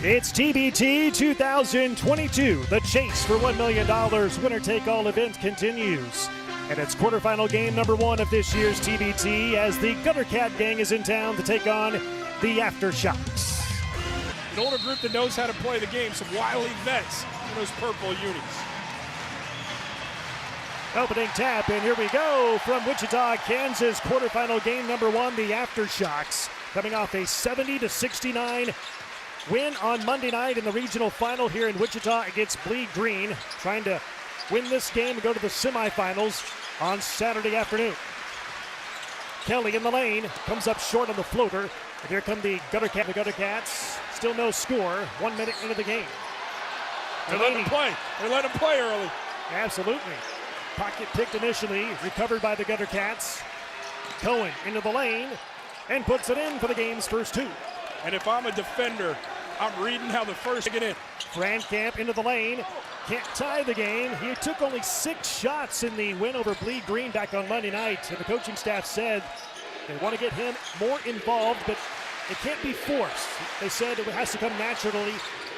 It's TBT 2022. The chase for $1 million winner-take-all event continues. And it's quarterfinal game number 1 of this year's TBT as the Guttercat gang is in town to take on the Aftershocks. An older group that knows how to play the game, some wily vets in those purple unis. Opening tap, and here we go from Wichita, Kansas, quarterfinal game number 1, the Aftershocks, coming off a 70-69 win on Monday night in the regional final here in Wichita against Bleed Green, trying to win this game and go to the semifinals on Saturday afternoon. Kelly in the lane, comes up short on the floater, and here come the Guttercats. Still no score, 1 minute into the game. They let him play. They let him play early. Absolutely. Pocket picked initially, recovered by the Guttercats. Cohen into the lane and puts it in for the game's first 2. And if I'm a defender, I'm reading how the first get in. Frankamp into the lane, can't tie the game. He took only 6 shots in the win over Bleed Green back on Monday night, and the coaching staff said they want to get him more involved, but it can't be forced. They said it has to come naturally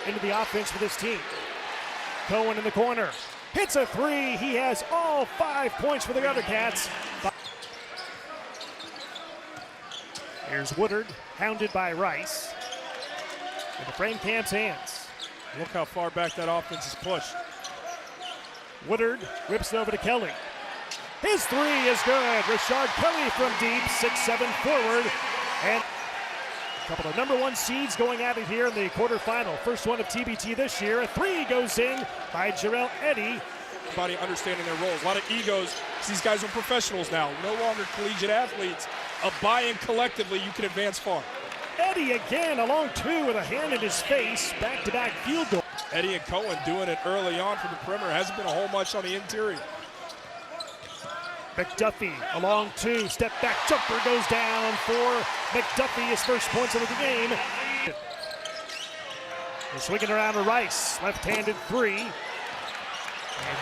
into the offense for this team. Cohen in the corner, hits a 3. He has all 5 points for the Guttercats. Here's Woodard, hounded by Rice. In the Frankamp's hands. Look how far back that offense is pushed. Woodard whips it over to Kelly. His 3 is good. Richard Kelly from deep, 6-7 forward. And a couple of number 1 seeds going at it here in the quarterfinal. First one of TBT this year. A 3 goes in by Jarrell Eddy. Everybody understanding their roles. A lot of egos. These guys are professionals now, no longer collegiate athletes. A buy-in collectively, you can advance far. Eddy again, along 2 with a hand in his face. Back-to-back field goal. Eddy and Cohen doing it early on from the perimeter. Hasn't been a whole much on the interior. McDuffie along 2. Step back jumper goes down for McDuffie. His first points of the game. He's swinging around to Rice. Left-handed 3. And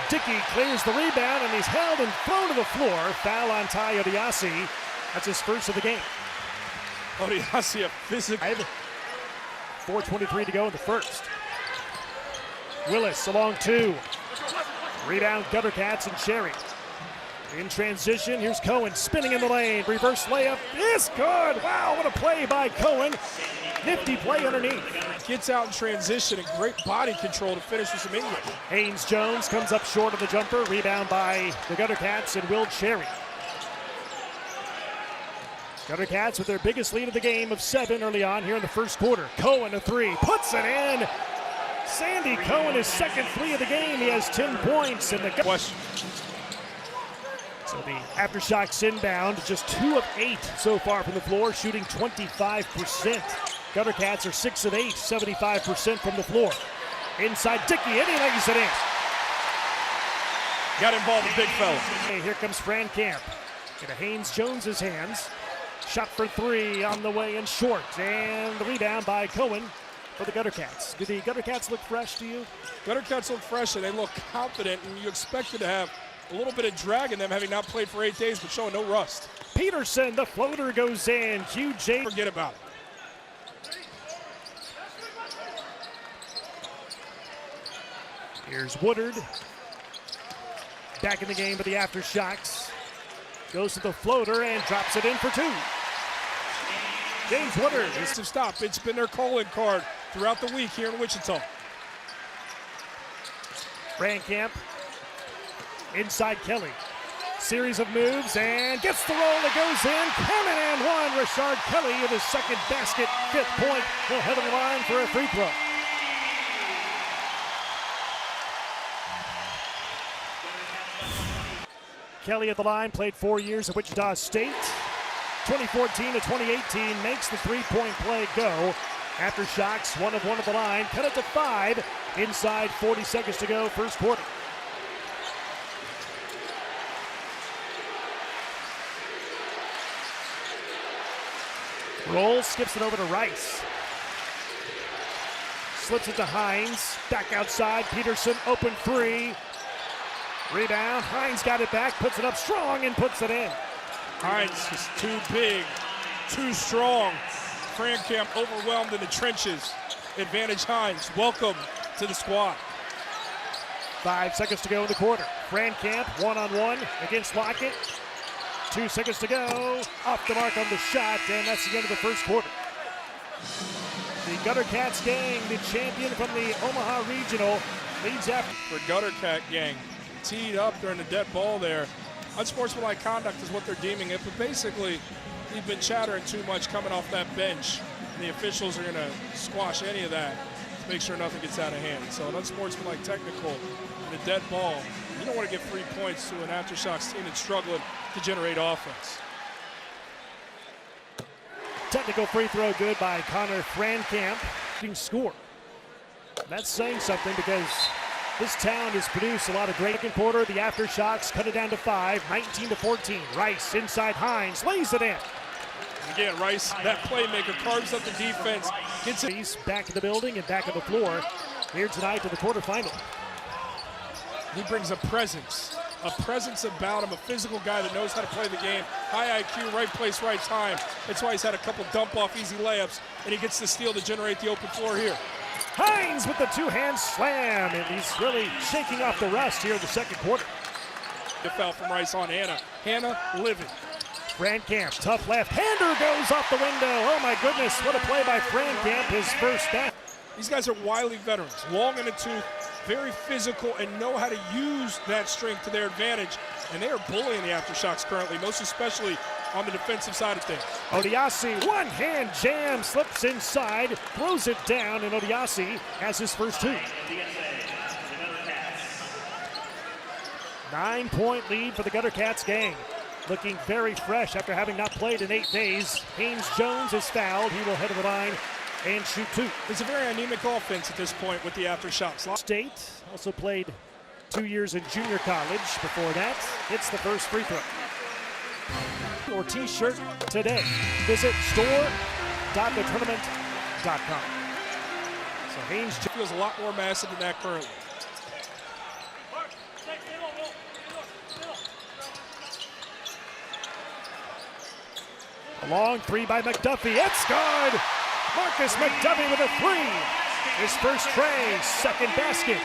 Dickey clears the rebound, and he's held and thrown to the floor. Foul on Ty Odiasi. That's his first of the game. Odiasi, a physical. 4:23 to go in the first. Willis along 2. Rebound Guttercats and Cherry. In transition, here's Cohen spinning in the lane. Reverse layup is good. Wow, what a play by Cohen. Nifty play underneath. Gets out in transition and great body control to finish with some English. Haynes Jones comes up short of the jumper. Rebound by the Guttercats and Will Cherry. Guttercats with their biggest lead of the game of 7 early on here in the first quarter. Cohen a 3, puts it in. Sandy Cohen, his second 3 of the game. He has 10 points in the question. So the Aftershocks inbound, just 2 of 8 so far from the floor, shooting 25%. Guttercats are 6 of 8, 75% from the floor. Inside Dickey, and he lays it in. Got involved, the big fella. Okay, here comes Frankamp. Into Haynes Jones's hands. Shot for 3 on the way and short. And the rebound by Cohen for the Guttercats. Do the Guttercats look fresh to you? Guttercats look fresh and they look confident, and you expected to have a little bit of drag in them, having not played for 8 days, but showing no rust. Peterson, the floater goes in. QJ. Forget about it. Here's Woodard. Back in the game for the Aftershocks. Goes to the floater and drops it in for 2. James Woodard. It's to stop. It's been their calling card throughout the week here in Wichita. Frankamp. Inside Kelly. Series of moves and gets the roll that goes in. Coming and 1. Richard Kelly with his second basket, 5th point. He'll head of the line for a free throw. Kelly at the line, played 4 years at Wichita State. 2014 to 2018 makes the 3-point play go. Aftershocks, 1 of 1 at the line, cut it to 5. Inside 40 seconds to go, first quarter. Rolls, skips it over to Rice. Slips it to Hines, back outside, Peterson, open 3. Rebound, Hines got it back, puts it up strong and puts it in. Hines is too big, too strong. Frankamp overwhelmed in the trenches. advantage Hines. Welcome to the squad. 5 seconds to go in the quarter. Frankamp one-on-one against Lockett. 2 seconds to go. Off the mark on the shot, and that's the end of the first quarter. The Guttercats gang, the champion from the Omaha Regional, leads after. For Guttercat gang, teed up during the dead ball there. Unsportsmanlike conduct is what they're deeming it, but basically, he's been chattering too much coming off that bench. And the officials are going to squash any of that to make sure nothing gets out of hand. So an unsportsmanlike technical and a dead ball. You don't want to give 3 points to an Aftershocks team that's struggling to generate offense. Technical free throw good by Connor Frankamp. Score. That's saying something because this town has produced a lot of great second quarter. The Aftershocks cut it down to 5, 19-14. Rice inside Hines, lays it in. Again, Rice, that playmaker, carves up the defense. Gets it. He's back in the building and back on the floor here tonight to the quarterfinal. He brings a presence about him, a physical guy that knows how to play the game. High IQ, right place, right time. That's why he's had a couple dump-off easy layups, and he gets the steal to generate the open floor here. Hines with the two-hand slam, and he's really shaking off the rust here in the second quarter. The foul from Rice on Hannah. Hannah living. Frankamp, tough left-hander goes off the window. Oh my goodness, what a play by Frankamp, his first down. These guys are wily veterans, long in the tooth, very physical, and know how to use that strength to their advantage. And they are bullying the Aftershocks currently, most especially on the defensive side of things. Odiasi, one-hand jam, slips inside, throws it down, and Odiasi has his first 2. 9-point lead for the Guttercats gang. Looking very fresh after having not played in 8 days. Haynes Jones is fouled. He will head to the line and shoot 2. It's a very anemic offense at this point with the Aftershocks. State also played 2 years in junior college. Before that, hits the first free throw. Or t-shirt today. Visit store.thetournament.com. So Haynes feels a lot more massive than that currently. A long 3 by McDuffie. It's good! Marcus McDuffie with a 3. His first tray, second basket.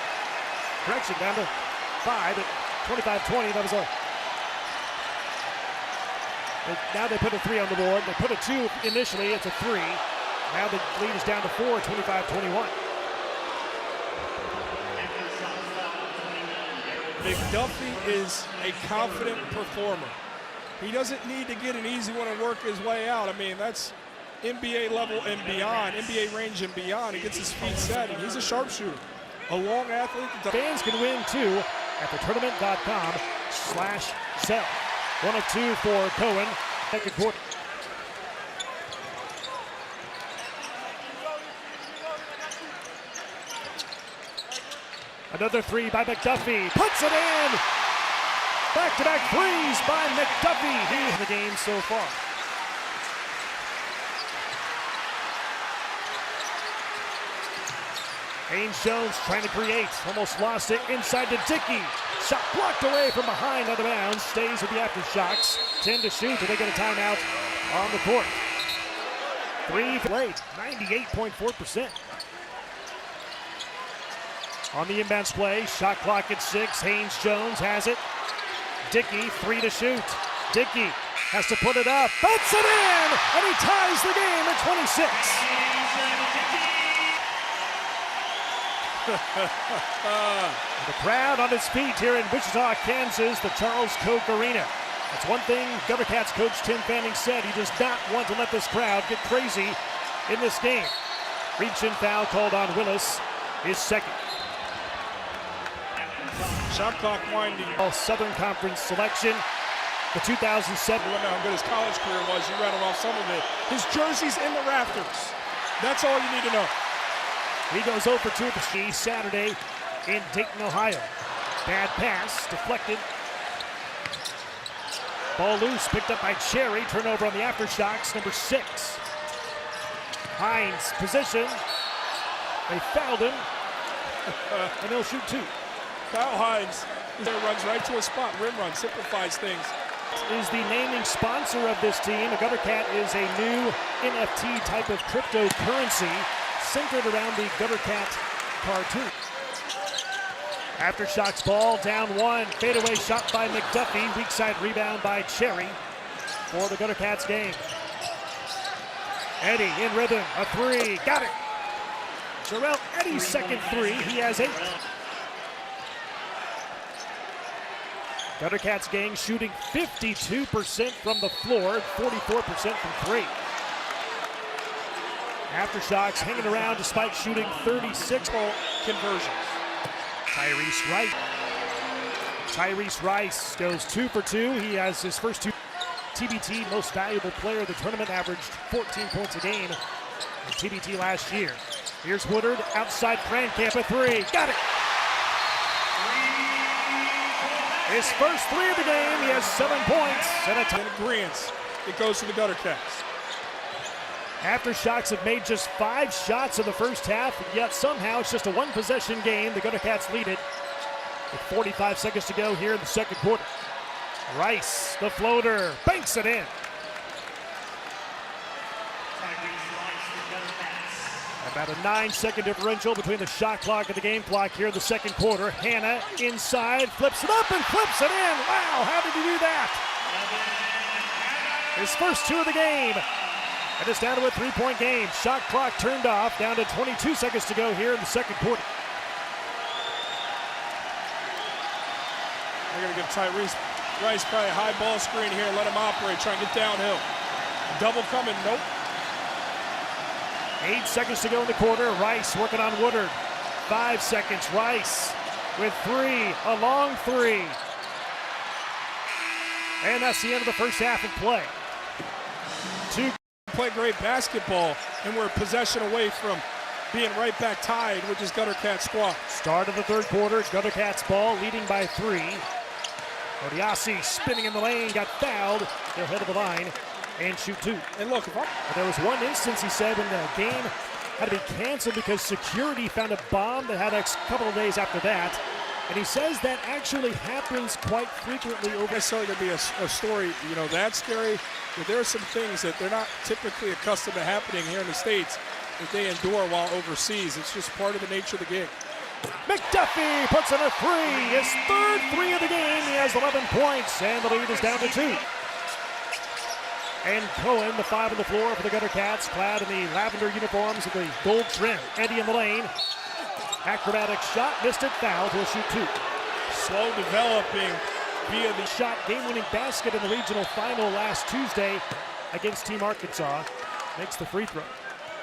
Correction, down to 5 at 25-20. That was now they put a 3 on the board. They put a 2 initially. It's a 3. Now the lead is down to 4, 25-21. McDuffie is a confident performer. He doesn't need to get an easy one and work his way out. I mean, that's NBA level and beyond, NBA range and beyond. He gets his feet set, and he's a sharpshooter. A long athlete. Fans can win, too, at thetournament.com/sell. 1 of 2 for Cohen, second quarter. Another 3 by McDuffie, puts it in! Back-to-back threes by McDuffie. He's in the game so far. Haynes Jones trying to create, almost lost it inside to Dickey. Shot blocked away from behind, out of bounds. Stays with the Aftershocks. 10 to shoot, and they get a timeout on the court. 3 played, 98.4%. On the inbounds play, shot clock at 6. Haynes Jones has it. Dickey, 3 to shoot. Dickey has to put it up, puts it in, and he ties the game at 26. The crowd on its feet here in Wichita, Kansas, the Charles Koch Arena. That's one thing Guttercats coach Tim Fanning said. He does not want to let this crowd get crazy in this game. Reach-in foul called on Willis, his second. Shot clock winding. All Southern Conference selection. The 2007. You know how good his college career was. You rattled off some of it. His jersey's in the rafters. That's all you need to know. He goes over 2 for Saturday in Dayton, Ohio. Bad pass, deflected. Ball loose, picked up by Cherry. Turnover on the Aftershocks, number 6. Hines, position. They fouled him, and they'll shoot 2. Foul Hines. There runs right to a spot. Rim run simplifies things. Is the naming sponsor of this team. A Guttercat is a new NFT type of cryptocurrency centered around the Guttercat cartoon. Aftershocks ball, down one. Fadeaway shot by McDuffie. Weak side rebound by Cherry for the Guttercats game. Eddie in rhythm, a three, got it. Jarrell Eddie's second three, he has 8. Guttercats gang shooting 52% from the floor, 44% from three. Aftershocks hanging around despite shooting 36 conversions. Tyrese Rice goes 2 for 2. He has his first 2. TBT most valuable player of the tournament, averaged 14 points a game in TBT last year. Here's Woodard, outside Crankamp, a three, got it! His first 3 of the game, he has 7 points and a In agreement, it goes to the Guttercats. Aftershocks have made just 5 shots in the first half, yet somehow it's just a 1-possession game. The Guttercats lead it with 45 seconds to go here in the second quarter. Rice, the floater, banks it in. About a 9-second differential between the shot clock and the game clock here in the second quarter. Hannah inside, flips it up and flips it in. Wow, how did he do that? His first 2 of the game. And it's down to a 3-point game. Shot clock turned off, down to 22 seconds to go here in the second quarter. They're going to give Tyrese Rice probably a high ball screen here and let him operate, try and get downhill. Double coming, nope. 8 seconds to go in the quarter. Rice working on Woodard. 5 seconds. Rice with 3, a long 3. And that's the end of the first half of play. 2. Play great basketball, and we're a possession away from being right back tied, which is Guttercats squad. Start of the third quarter. Guttercats ball, leading by 3. Odiasi spinning in the lane, got fouled. They'll head to the line and shoot 2. And look, there was one instance, he said, when the game had to be canceled because security found a bomb that had a couple of days after that. And he says that actually happens quite frequently over. Necessarily going to be a story, you know, that's scary. But there are some things that they're not typically accustomed to happening here in the States that they endure while overseas. It's just part of the nature of the gig. McDuffie puts in a 3, his third 3 of the game. He has 11 points, and the lead is down to 2. And Cohen, the 5 on the floor for the Guttercats, clad in the lavender uniforms with the gold trim. Eddie in the lane. Acrobatic shot, missed it, fouled. He'll shoot 2. Slow developing via the shot, game-winning basket in the regional final last Tuesday against Team Arkansas. Makes the free throw.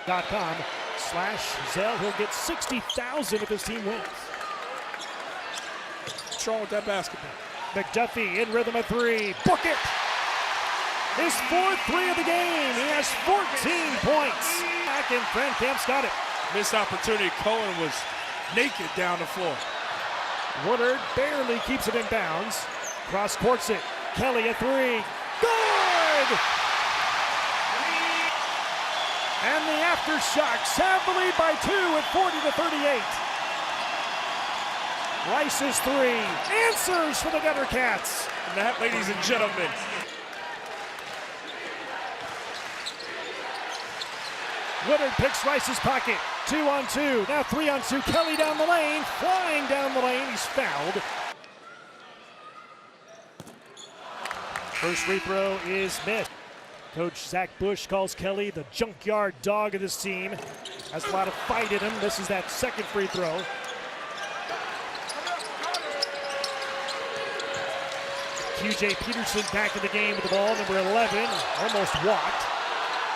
.com/Zell. He'll get $60,000 if his team wins. What's wrong with that basketball? McDuffie in rhythm, a 3. Book it! His fourth 3 of the game. He has 14 points. Back in, Crankamp's got it. Missed opportunity. Cohen was naked down the floor. Woodard barely keeps it in bounds. Cross courts it. Kelly, a 3. Good! And the Aftershocks have the lead by 2 at 40-38. Rice's 3 answers for the Guttercats. And that, ladies and gentlemen, Woodard picks Rice's pocket. 2-on-2, now 3-on-2. Kelly down the lane, flying down the lane. He's fouled. First free throw is missed. Coach Zach Bush calls Kelly the junkyard dog of this team. Has a lot of fight in him. This is that second free throw. QJ Peterson back in the game with the ball, number 11, almost walked.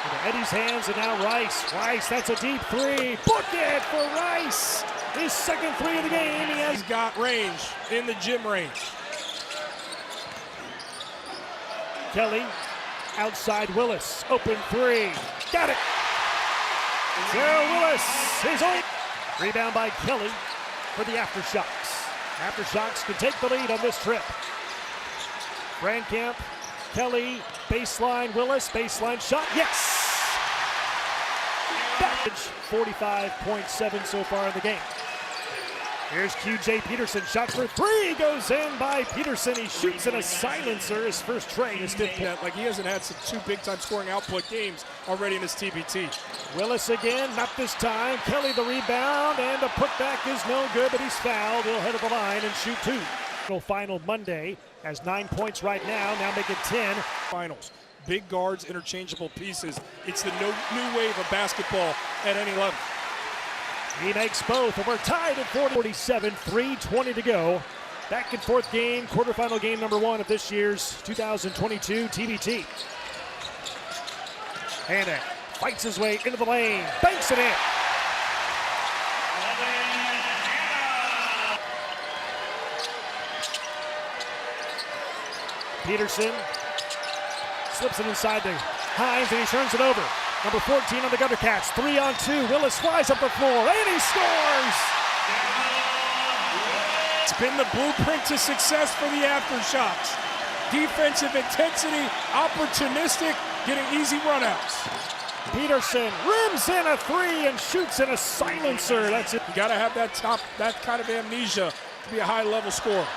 Into Eddie's hands, and now Rice. Rice, that's a deep 3. Book it for Rice. His second 3 of the game. He's got range, in the gym range. Kelly, outside Willis, open 3. Got it. Gerald Willis, his own. Rebound by Kelly for the Aftershocks. Aftershocks can take the lead on this trip. Crankamp, Kelly, baseline, Willis, baseline shot, yes! 45.7 so far in the game. Here's QJ Peterson, shot for three, goes in by Peterson. He shoots in a silencer, his first tray. His fifth point. Like he hasn't had some two big-time scoring output games already in his TBT. Willis again, not this time. Kelly the rebound, and the putback is no good, but he's fouled. He'll head to the line and shoot two. Final Monday has 9 points right now make it 10. Finals. Big guards, interchangeable pieces. It's the new wave of basketball at any level. He makes both, and we're tied at 47, 3:20 to go. Back and forth game, quarterfinal game number one of this year's 2022 TBT. Hanna fights his way into the lane, banks it in. Peterson slips it inside to Hines, and he turns it over. Number 14 on the Guttercats, 3-on-2. Willis flies up the floor, and he scores! It's been the blueprint to success for the Aftershocks. Defensive intensity, opportunistic, getting easy runouts. Peterson rims in a three and shoots in a silencer. That's it. You gotta have that kind of amnesia to be a high-level scorer.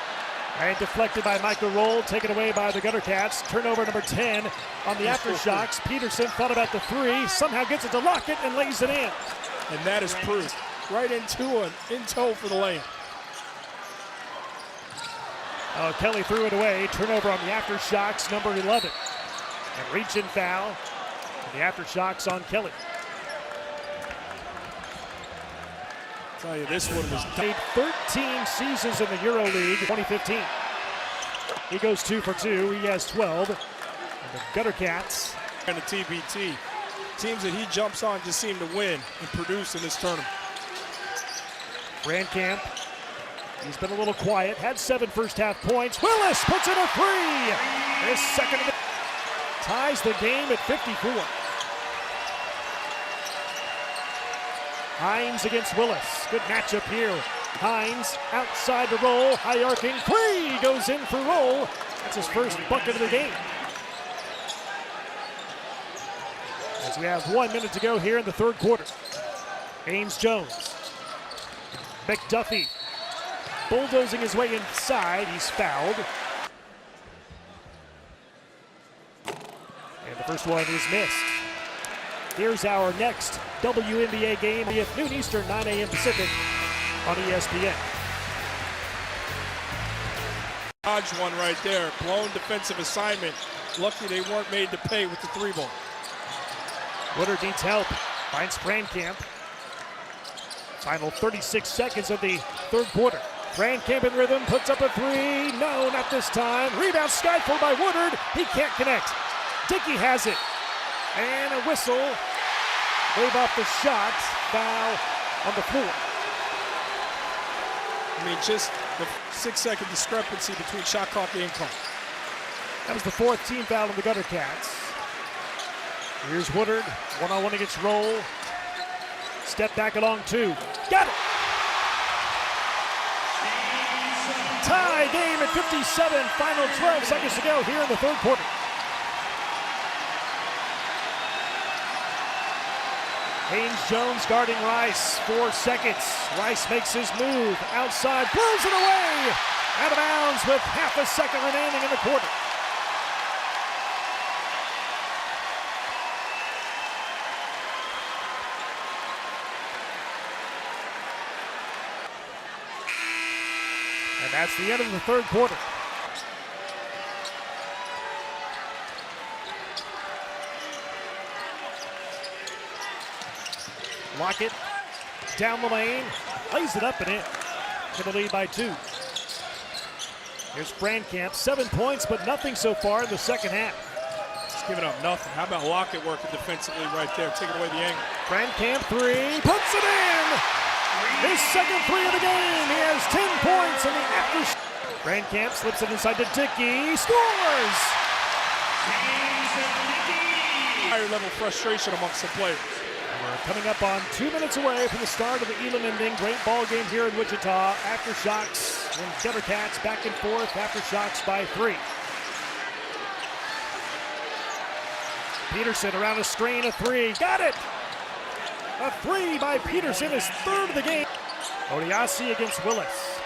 And deflected by Michael Roll, taken away by the Guttercats. Turnover number 10 on the Aftershocks. Peterson thought about the three, somehow gets it to Lockett and lays it in. And that is proof. Right in tow for the lane. Oh, Kelly threw it away. Turnover on the Aftershocks, number 11. And reach and foul. The Aftershocks on Kelly. Tell you, this one was played 13 seasons in the EuroLeague, 2015. He goes 2 for 2. He has 12. And the Guttercats. And the TBT. Teams that he jumps on just seem to win and produce in this tournament. Brandcamp, he's been a little quiet. Had 7 first-half points. Willis puts in a three. His second of the ties the game at 54. Hines against Willis. Good matchup here. Hines outside the roll. High arcing three goes in for Roll. That's his first bucket of the game. As we have 1 minute to go here in the third quarter. Ames Jones. McDuffie bulldozing his way inside. He's fouled. And the first one is missed. Here's our next WNBA game at noon Eastern, 9 a.m. Pacific on ESPN. Dodge one right there. Blown defensive assignment. Lucky they weren't made to pay with the three ball. Woodard needs help. Finds Brandcamp. Final 36 seconds of the third quarter. Brandcamp in rhythm, puts up a three. No, not this time. Rebound skyfall by Woodard. He can't connect. Dickey has it. And a whistle. Wave off the shot. Foul on the floor. I mean, just the 6-second discrepancy between shot clock and game clock. That was the fourth team foul on the Guttercats. Here's Woodard. One-on-one against Roll. Step back along two. Got it! Tie game at 57. Final 12 seconds to go here in the third quarter. Haynes Jones guarding Rice, 4 seconds. Rice makes his move, outside, blows it away! Out of bounds with half a second remaining in the quarter. And that's the end of the third quarter. Lockett down the lane, lays it up and in. To the lead by 2. Here's Brandcamp, 7 points, but nothing so far in the second half. Just giving up nothing. How about Lockett working defensively right there, taking away the angle. Brandcamp three, puts it in! His second three of the game. He has 10 points in the after. Brandcamp slips it inside to Dickey, scores! Higher level frustration amongst the players. We're coming up on 2 minutes away from the start of the Elam ending. Great ball game here in Wichita. Aftershocks and Guttercats back and forth. Aftershocks by 3. Peterson around a screen, a three. Got it! A three by Peterson, his third of the game. Odiasi against Willis.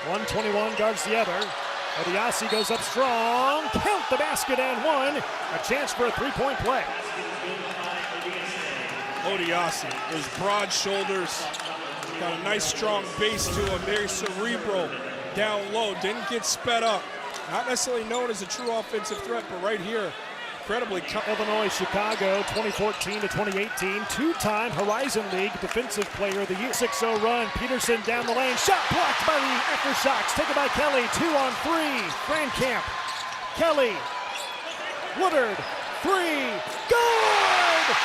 121 guards the other. Odiasi goes up strong. Count the basket and one. A chance for a three-point play. Odiasi, his broad shoulders, got a nice strong base to him, very cerebral, down low, didn't get sped up. Not necessarily known as a true offensive threat, but right here, incredibly. Illinois, Chicago, 2014 to 2018, two-time Horizon League Defensive Player of the Year. 6-0 run, Peterson down the lane, shot blocked by the Aftershocks, taken by Kelly, 2-on-3, Frankamp, Kelly, Woodard, three, good!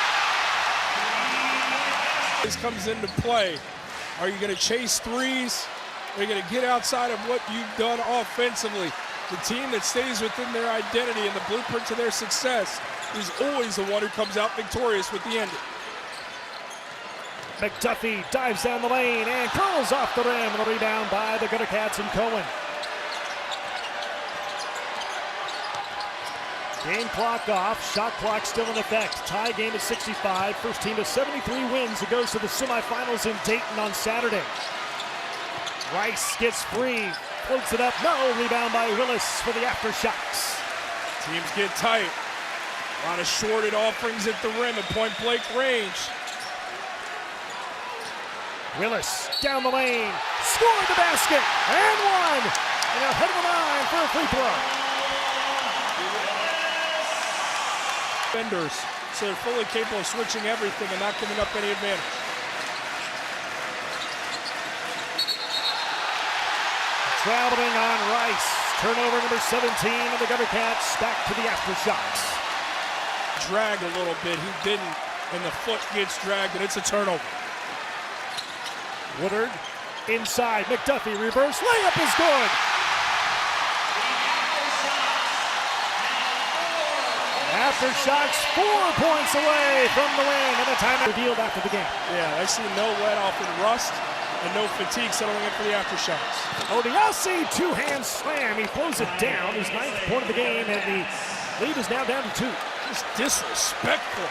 This comes into play. Are you going to chase threes? Are you going to get outside of what you've done offensively? The team that stays within their identity and the blueprint to their success is always the one who comes out victorious with the end. McDuffie dives down the lane and curls off the rim. The rebound by the Guttercats and Cohen. Game clock off, shot clock still in effect. Tie game at 65. First team to 73 wins. It goes to the semifinals in Dayton on Saturday. Rice gets free, floats it up. No, rebound by Willis for the Aftershocks. Teams get tight. A lot of shorted offerings at the rim at point-blank range. Willis down the lane, scored the basket, and one. And ahead of the line for a free throw. Defenders, so they're fully capable of switching everything and not giving up any advantage. Traveling on Rice. Turnover number 17 of the Guttercats. Back to the Aftershocks. Drag a little bit. He didn't, and the foot gets dragged, and it's a turnover. Woodard inside. McDuffie reverse. Layup is good. Aftershocks 4 points away from the win, and the timeout revealed after the game. Yeah, I see no let off in rust and no fatigue settling in for the Aftershocks. Odiasi, two-hand slam. He throws it down. His 9th point of the game, and the lead is now down to 2. Just disrespectful.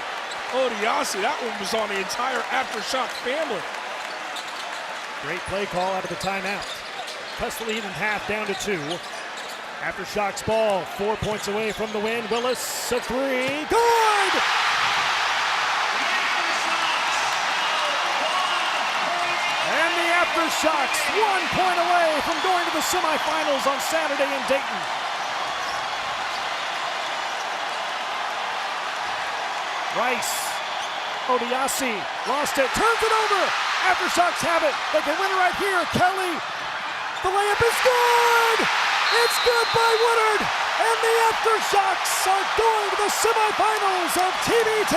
Odiasi, that one was on the entire Aftershock family. Great play call out of the timeout. Cuts the lead in half down to 2. Aftershocks ball, 4 points away from the win. Willis, a three, good! And the Aftershocks 1 point away from going to the semifinals on Saturday in Dayton. Rice, Odiasi, lost it, turns it over. Aftershocks have it, they can win it right here. Kelly, the layup is good! It's good by Woodard, and the Aftershocks are going to the semifinals of TBT.